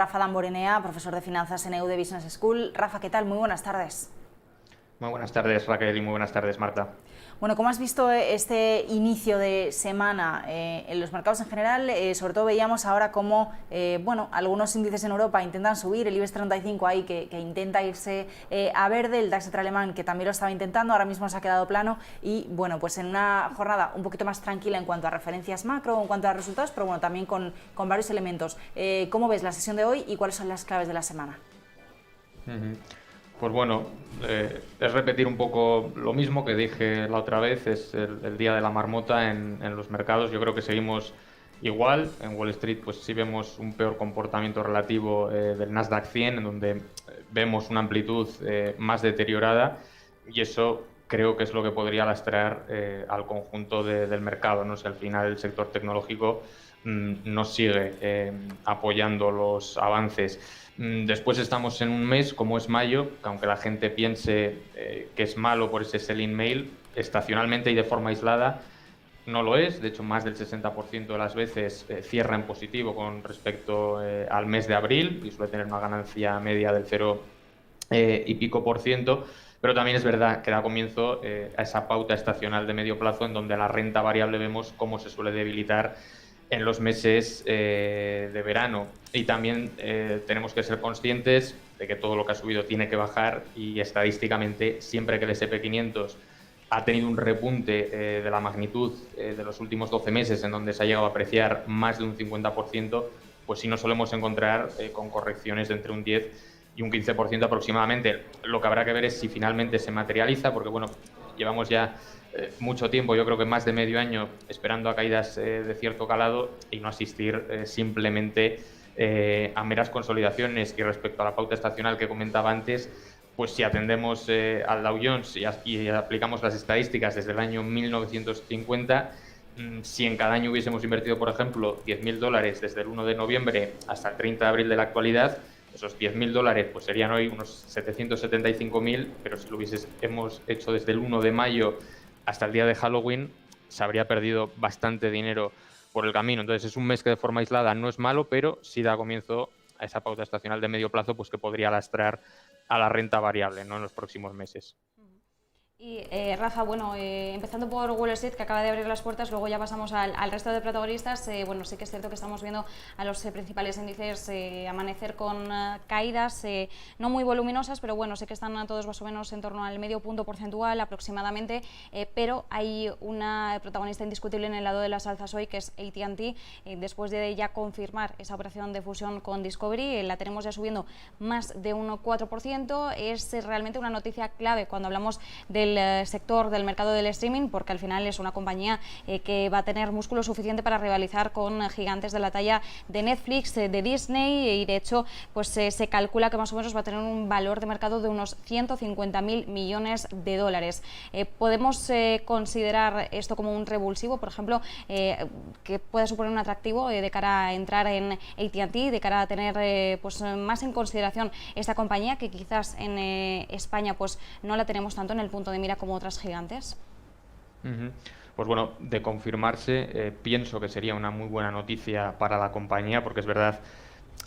Rafa Damborenea, profesor de finanzas en EUD Business School. Rafa, ¿qué tal? Muy buenas tardes. Muy buenas tardes, Raquel, y muy buenas tardes, Marta. Bueno, ¿cómo has visto este inicio de semana en los mercados en general? Sobre todo veíamos ahora cómo algunos índices en Europa intentan subir, el IBEX 35 ahí que intenta irse a verde, el DAX alemán que también lo estaba intentando, ahora mismo se ha quedado plano y bueno, pues en una jornada un poquito más tranquila en cuanto a referencias macro, en cuanto a resultados, pero bueno, también con varios elementos. ¿Cómo ves la sesión de hoy y cuáles son las claves de la semana? Pues bueno, es repetir un poco lo mismo que dije la otra vez, es el día de la marmota en los mercados. Yo creo que seguimos igual. En Wall Street pues sí vemos un peor comportamiento relativo del Nasdaq 100, en donde vemos una amplitud más deteriorada, y eso creo que es lo que podría lastrar al conjunto del mercado, ¿no? Si al final el sector tecnológico no sigue apoyando los avances. Después estamos en un mes como es mayo, que aunque la gente piense que es malo por ese selling mail, estacionalmente y de forma aislada no lo es. De hecho, más del 60% de las veces cierra en positivo con respecto al mes de abril y suele tener una ganancia media del 0 y pico por ciento. Pero también es verdad que da comienzo a esa pauta estacional de medio plazo, en donde la renta variable vemos cómo se suele debilitar en los meses de verano. Y también tenemos que ser conscientes de que todo lo que ha subido tiene que bajar, y estadísticamente siempre que el S&P 500 ha tenido un repunte de la magnitud de los últimos 12 meses, en donde se ha llegado a apreciar más de un 50%, pues sí nos solemos encontrar con correcciones de entre un 10 y un 15% aproximadamente. Lo que habrá que ver es si finalmente se materializa, porque bueno, llevamos ya mucho tiempo, yo creo que más de medio año, esperando a caídas de cierto calado y no asistir simplemente a meras consolidaciones. Y respecto a la pauta estacional que comentaba antes, pues si atendemos al Dow Jones y aplicamos las estadísticas desde el año 1950, si en cada año hubiésemos invertido, por ejemplo, $10.000 desde el 1 de noviembre hasta el 30 de abril de la actualidad, esos $10.000 pues serían hoy unos 775.000, pero si lo hubiésemos hecho desde el 1 de mayo hasta el día de Halloween, se habría perdido bastante dinero por el camino. Entonces es un mes que de forma aislada no es malo, pero sí da comienzo a esa pauta estacional de medio plazo, pues que podría lastrar a la renta variable, ¿no?, en los próximos meses. Y Rafa, bueno, empezando por Wall Street, que acaba de abrir las puertas, luego ya pasamos al resto de protagonistas. Bueno, sí que es cierto que estamos viendo a los principales índices amanecer con caídas no muy voluminosas, pero bueno, sé que están todos más o menos en torno al medio punto porcentual aproximadamente, pero hay una protagonista indiscutible en el lado de las alzas hoy, que es AT&T. Después de ya confirmar esa operación de fusión con Discovery, la tenemos ya subiendo más de un 4%. Es realmente una noticia clave cuando hablamos del sector del mercado del streaming, porque al final es una compañía que va a tener músculo suficiente para rivalizar con gigantes de la talla de Netflix, de Disney, y de hecho pues se calcula que más o menos va a tener un valor de mercado de unos 150.000 millones de dólares. ¿Podemos considerar esto como un revulsivo, por ejemplo, que pueda suponer un atractivo de cara a entrar en AT&T, de cara a tener pues más en consideración esta compañía, que quizás en España pues no la tenemos tanto en el punto de mira como otras gigantes? Pues bueno, de confirmarse, pienso que sería una muy buena noticia para la compañía, porque es verdad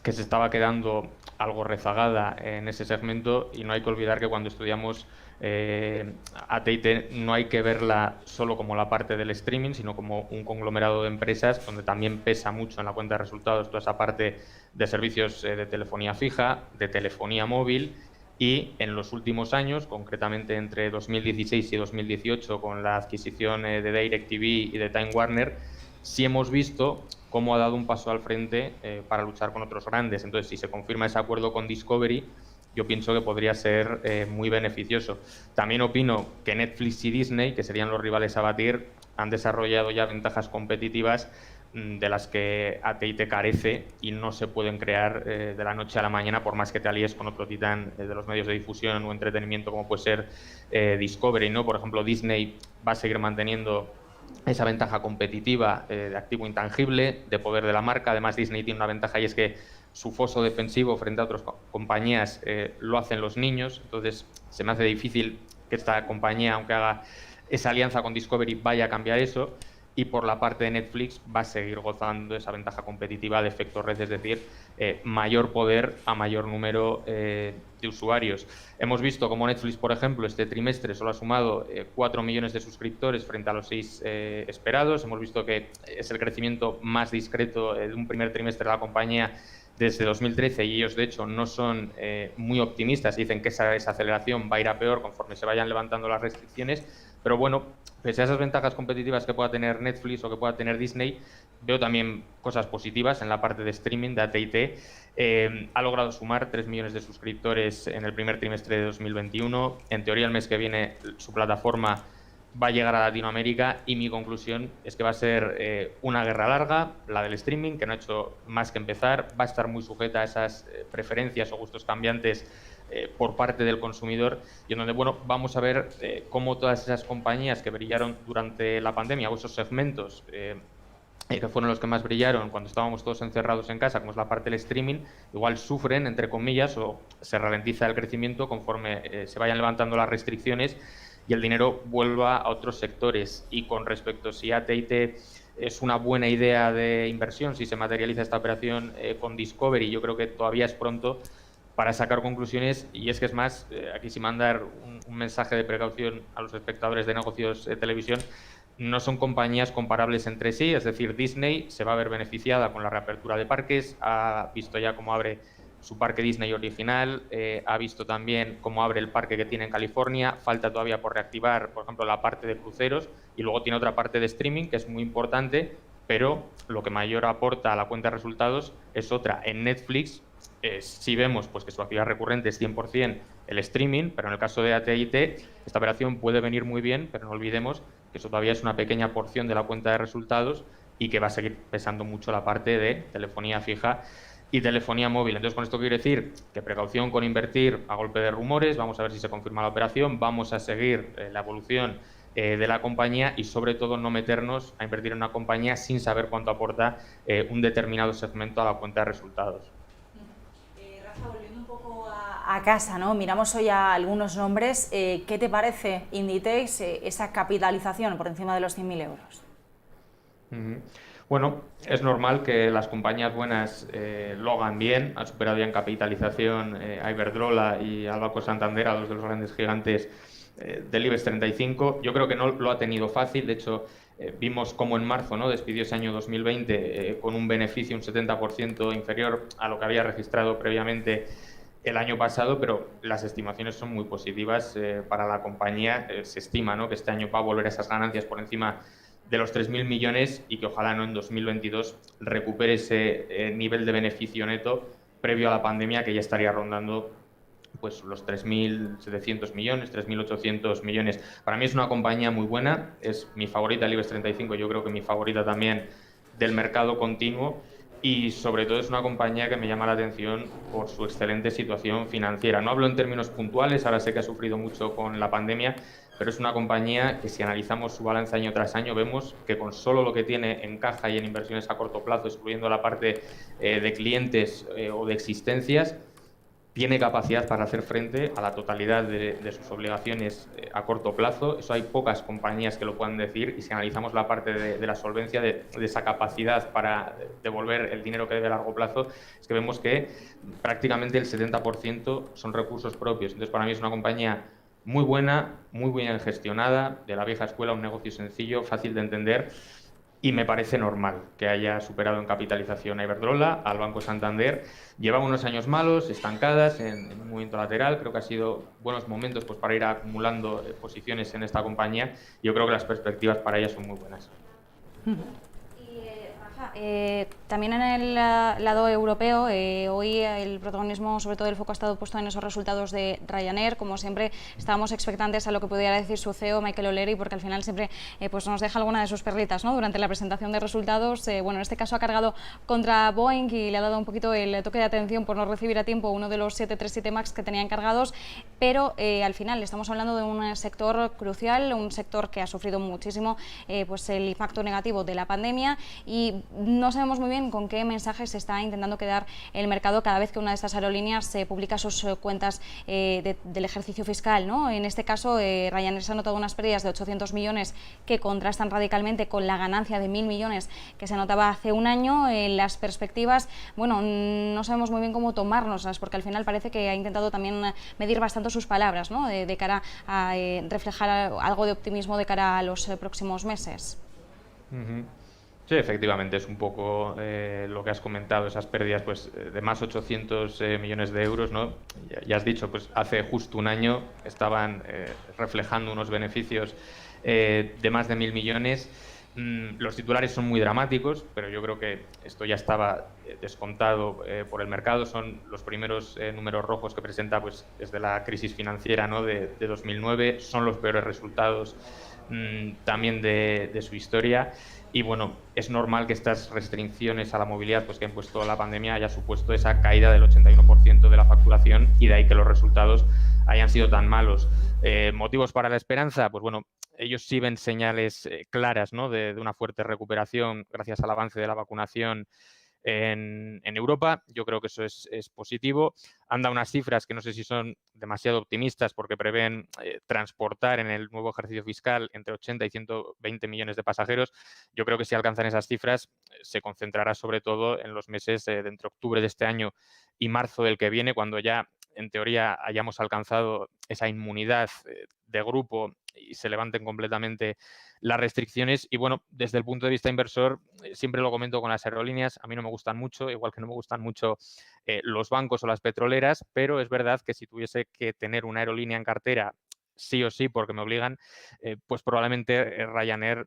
que se estaba quedando algo rezagada en ese segmento, y no hay que olvidar que cuando estudiamos AT&T no hay que verla solo como la parte del streaming, sino como un conglomerado de empresas donde también pesa mucho en la cuenta de resultados toda esa parte de servicios de telefonía fija, de telefonía móvil. Y en los últimos años, concretamente entre 2016 y 2018, con la adquisición de DirecTV y de Time Warner, sí hemos visto cómo ha dado un paso al frente para luchar con otros grandes. Entonces, si se confirma ese acuerdo con Discovery, yo pienso que podría ser muy beneficioso. También opino que Netflix y Disney, que serían los rivales a batir, han desarrollado ya ventajas competitivas de las que AT&T carece, y no se pueden crear de la noche a la mañana, por más que te alíes con otro titán de los medios de difusión o entretenimiento como puede ser Discovery, ¿no? Por ejemplo, Disney va a seguir manteniendo esa ventaja competitiva de activo intangible, de poder de la marca. Además, Disney tiene una ventaja, y es que su foso defensivo frente a otras compañías lo hacen los niños. Entonces se me hace difícil que esta compañía, aunque haga esa alianza con Discovery, vaya a cambiar eso. y por la parte de Netflix va a seguir gozando esa ventaja competitiva de efecto red, es decir, mayor poder a mayor número de usuarios. Hemos visto como Netflix, por ejemplo, este trimestre solo ha sumado 4 millones de suscriptores frente a los 6 esperados. Hemos visto que es el crecimiento más discreto de un primer trimestre de la compañía desde 2013 y ellos, de hecho, no son muy optimistas. Dicen que esa desaceleración va a ir a peor conforme se vayan levantando las restricciones. Pero bueno, pese a esas ventajas competitivas que pueda tener Netflix o que pueda tener Disney, veo también cosas positivas en la parte de streaming de AT&T. Ha logrado sumar 3 millones de suscriptores en el primer trimestre de 2021. En teoría, el mes que viene su plataforma va a llegar a Latinoamérica y mi conclusión es que va a ser una guerra larga, la del streaming, que no ha hecho más que empezar. Va a estar muy sujeta a esas preferencias o gustos cambiantes por parte del consumidor y en donde, bueno, vamos a ver cómo todas esas compañías que brillaron durante la pandemia o esos segmentos que fueron los que más brillaron cuando estábamos todos encerrados en casa, como es la parte del streaming, igual sufren, entre comillas, o se ralentiza el crecimiento conforme se vayan levantando las restricciones y el dinero vuelva a otros sectores. Y con respecto a si AT&T es una buena idea de inversión, si se materializa esta operación con Discovery, yo creo que todavía es pronto para sacar conclusiones, y es que es más, aquí sin mandar un mensaje de precaución a los espectadores de negocios de televisión, no son compañías comparables entre sí, es decir, Disney se va a ver beneficiada con la reapertura de parques, ha visto ya cómo abre su parque Disney original, ha visto también cómo abre el parque que tiene en California, falta todavía por reactivar, por ejemplo, la parte de cruceros, y luego tiene otra parte de streaming que es muy importante, pero lo que mayor aporta a la cuenta de resultados es otra. En Netflix, si vemos pues, que su actividad recurrente es 100% el streaming, pero en el caso de AT&T esta operación puede venir muy bien, pero no olvidemos que eso todavía es una pequeña porción de la cuenta de resultados y que va a seguir pesando mucho la parte de telefonía fija y telefonía móvil. Entonces, con esto quiero decir que precaución con invertir a golpe de rumores, vamos a ver si se confirma la operación, vamos a seguir la evolución de la compañía y sobre todo no meternos a invertir en una compañía sin saber cuánto aporta un determinado segmento a la cuenta de resultados. Rafa, volviendo un poco a casa, ¿no? Miramos hoy a algunos nombres. ¿Qué te parece, Inditex, esa capitalización por encima de los 100.000 euros? Bueno, es normal que las compañías buenas lo hagan bien. Han superado ya en capitalización a Iberdrola y al Banco Santander, a dos de los grandes gigantes del IBEX 35. Yo creo que no lo ha tenido fácil. De hecho, vimos cómo en marzo, ¿no?, despidió ese año 2020 con un beneficio un 70% inferior a lo que había registrado previamente el año pasado, pero las estimaciones son muy positivas para la compañía. Se estima, ¿no?, que este año va a volver a esas ganancias por encima de los 3.000 millones y que ojalá no en 2022 recupere ese nivel de beneficio neto previo a la pandemia, que ya estaría rondando pues los 3.700 millones, 3.800 millones. Para mí es una compañía muy buena, es mi favorita del IBEX 35, yo creo que mi favorita también del mercado continuo, y sobre todo es una compañía que me llama la atención por su excelente situación financiera. No hablo en términos puntuales, ahora sé que ha sufrido mucho con la pandemia, pero es una compañía que si analizamos su balance año tras año vemos que con solo lo que tiene en caja y en inversiones a corto plazo, excluyendo la parte de clientes o de existencias, tiene capacidad para hacer frente a la totalidad de sus obligaciones a corto plazo. Eso hay pocas compañías que lo puedan decir, y si analizamos la parte de la solvencia, de esa capacidad para devolver el dinero que debe a largo plazo, es que vemos que prácticamente el 70% son recursos propios. Entonces, para mí es una compañía muy buena, muy bien gestionada, de la vieja escuela, un negocio sencillo, fácil de entender, y me parece normal que haya superado en capitalización a Iberdrola, al Banco Santander. Llevan unos años malos, estancadas, en un movimiento lateral. Creo que ha sido buenos momentos pues, para ir acumulando posiciones en esta compañía. Yo creo que las perspectivas para ella son muy buenas. También en el lado europeo, hoy el protagonismo, sobre todo el foco, ha estado puesto en esos resultados de Ryanair. Como siempre, estábamos expectantes a lo que pudiera decir su CEO, Michael O'Leary, porque al final siempre pues nos deja alguna de sus perlitas, ¿no?, durante la presentación de resultados. Bueno, en este caso ha cargado contra Boeing y le ha dado un poquito el toque de atención por no recibir a tiempo uno de los 737 MAX que tenían cargados, pero al final estamos hablando de un sector crucial, un sector que ha sufrido muchísimo pues el impacto negativo de la pandemia, y no sabemos muy bien con qué mensaje se está intentando quedar el mercado cada vez que una de estas aerolíneas publica sus cuentas del ejercicio fiscal, ¿no? En este caso, Ryanair se ha notado unas pérdidas de 800 millones que contrastan radicalmente con la ganancia de 1.000 millones que se notaba hace un año. Las perspectivas, bueno, no sabemos muy bien cómo tomárnoslas, porque al final parece que ha intentado también medir bastante sus palabras, ¿no? De cara a reflejar algo de optimismo de cara a los próximos meses. Sí, efectivamente, es un poco lo que has comentado, esas pérdidas pues, de más 800 millones de euros, ¿no? Ya has dicho, pues hace justo un año estaban reflejando unos beneficios de más de 1.000 millones. Los titulares son muy dramáticos, pero yo creo que esto ya estaba descontado por el mercado. Son los primeros números rojos que presenta pues, desde la crisis financiera, ¿no? de 2009. Son los peores resultados también de su historia. Y bueno, es normal que estas restricciones a la movilidad pues, que ha impuesto la pandemia haya supuesto esa caída del 81% de la facturación, y de ahí que los resultados hayan sido tan malos. ¿Motivos para la esperanza? Pues bueno, ellos sí ven señales claras, ¿no? de una fuerte recuperación gracias al avance de la vacunación en Europa. Yo creo que eso es positivo. Han dado unas cifras que no sé si son demasiado optimistas, porque prevén transportar en el nuevo ejercicio fiscal entre 80 y 120 millones de pasajeros. Yo creo que si alcanzan esas cifras se concentrará sobre todo en los meses de entre octubre de este año y marzo del que viene, cuando ya en teoría hayamos alcanzado esa inmunidad de grupo y se levanten completamente las restricciones. Y bueno, desde el punto de vista inversor, siempre lo comento con las aerolíneas, a mí no me gustan mucho, igual que no me gustan mucho los bancos o las petroleras, pero es verdad que si tuviese que tener una aerolínea en cartera, sí o sí, porque me obligan, pues probablemente Ryanair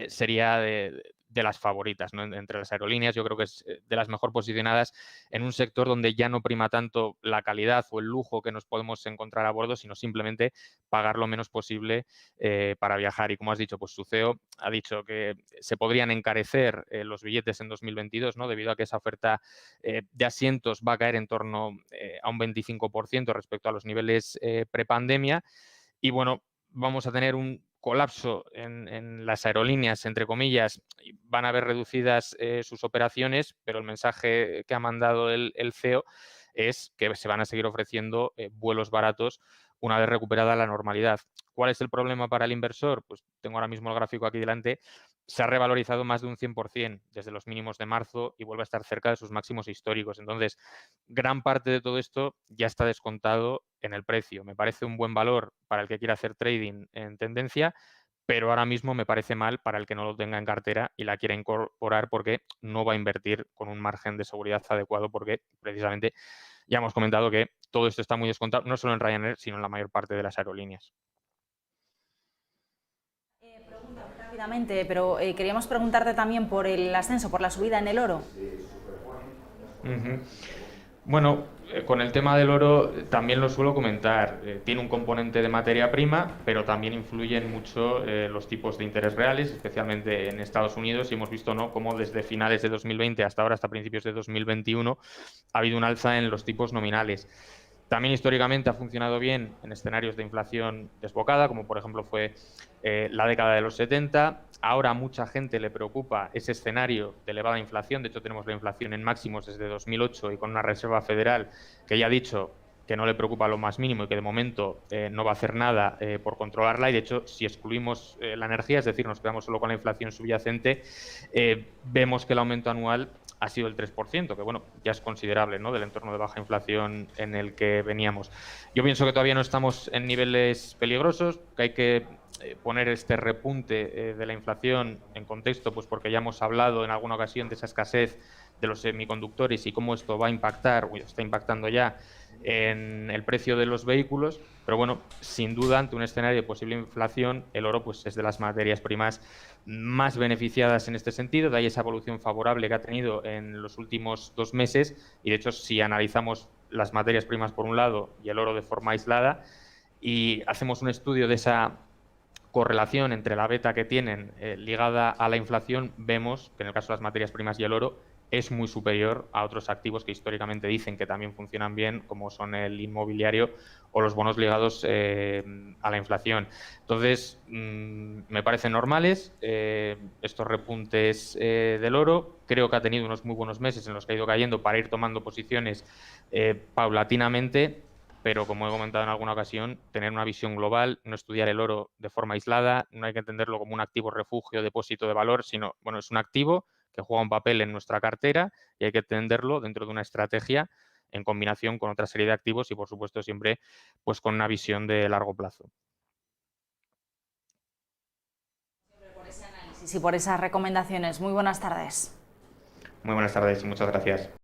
sería de las favoritas, ¿no? Entre las aerolíneas. Yo creo que es de las mejor posicionadas en un sector donde ya no prima tanto la calidad o el lujo que nos podemos encontrar a bordo, sino simplemente pagar lo menos posible para viajar. Y como has dicho, pues su CEO ha dicho que se podrían encarecer los billetes en 2022, ¿no? Debido a que esa oferta de asientos va a caer en torno a un 25% respecto a los niveles prepandemia. Y bueno, vamos a tener un colapso en las aerolíneas, entre comillas, y van a ver reducidas sus operaciones, pero el mensaje que ha mandado el CEO es que se van a seguir ofreciendo vuelos baratos una vez recuperada la normalidad. ¿Cuál es el problema para el inversor? Pues tengo ahora mismo el gráfico aquí delante. Se ha revalorizado más de un 100% desde los mínimos de marzo y vuelve a estar cerca de sus máximos históricos. Entonces, gran parte de todo esto ya está descontado en el precio. Me parece un buen valor para el que quiera hacer trading en tendencia, pero ahora mismo me parece mal para el que no lo tenga en cartera y la quiera incorporar, porque no va a invertir con un margen de seguridad adecuado, porque precisamente ya hemos comentado que todo esto está muy descontado, no solo en Ryanair, sino en la mayor parte de las aerolíneas. Rápidamente, pero queríamos preguntarte también por el ascenso, por la subida en el oro. Bueno, con el tema del oro también lo suelo comentar. Tiene un componente de materia prima, pero también influyen mucho los tipos de interés reales, especialmente en Estados Unidos, y hemos visto, ¿no?, cómo desde finales de 2020 hasta ahora, hasta principios de 2021, ha habido un alza en los tipos nominales. También históricamente ha funcionado bien en escenarios de inflación desbocada, como por ejemplo fue la década de los 70. Ahora a mucha gente le preocupa ese escenario de elevada inflación. De hecho, tenemos la inflación en máximos desde 2008 y con una Reserva Federal que ya ha dicho que no le preocupa lo más mínimo y que de momento no va a hacer nada por controlarla. Y de hecho, si excluimos la energía, es decir, nos quedamos solo con la inflación subyacente, vemos que el aumento anual ha sido el 3%, que bueno, ya es considerable, ¿no?, del entorno de baja inflación en el que veníamos. Yo pienso que todavía no estamos en niveles peligrosos, que hay que poner este repunte de la inflación en contexto, pues porque ya hemos hablado en alguna ocasión de esa escasez de los semiconductores y cómo esto va a impactar, o está impactando ya, en el precio de los vehículos. Pero bueno, sin duda, ante un escenario de posible inflación, el oro pues es de las materias primas más beneficiadas en este sentido. De ahí esa evolución favorable que ha tenido en los últimos 2 meses. Y de hecho, si analizamos las materias primas por un lado y el oro de forma aislada y hacemos un estudio de esa correlación entre la beta que tienen ligada a la inflación, vemos que en el caso de las materias primas y el oro es muy superior a otros activos que históricamente dicen que también funcionan bien, como son el inmobiliario o los bonos ligados a la inflación. Entonces, me parecen normales estos repuntes del oro. Creo que ha tenido unos muy buenos meses en los que ha ido cayendo para ir tomando posiciones paulatinamente, pero como he comentado en alguna ocasión, tener una visión global, no estudiar el oro de forma aislada, no hay que entenderlo como un activo refugio, depósito de valor, sino, bueno, es un activo que juega un papel en nuestra cartera y hay que entenderlo dentro de una estrategia en combinación con otra serie de activos y, por supuesto, siempre pues con una visión de largo plazo. Sí, por esas recomendaciones. Muy buenas tardes. Muy buenas tardes y muchas gracias.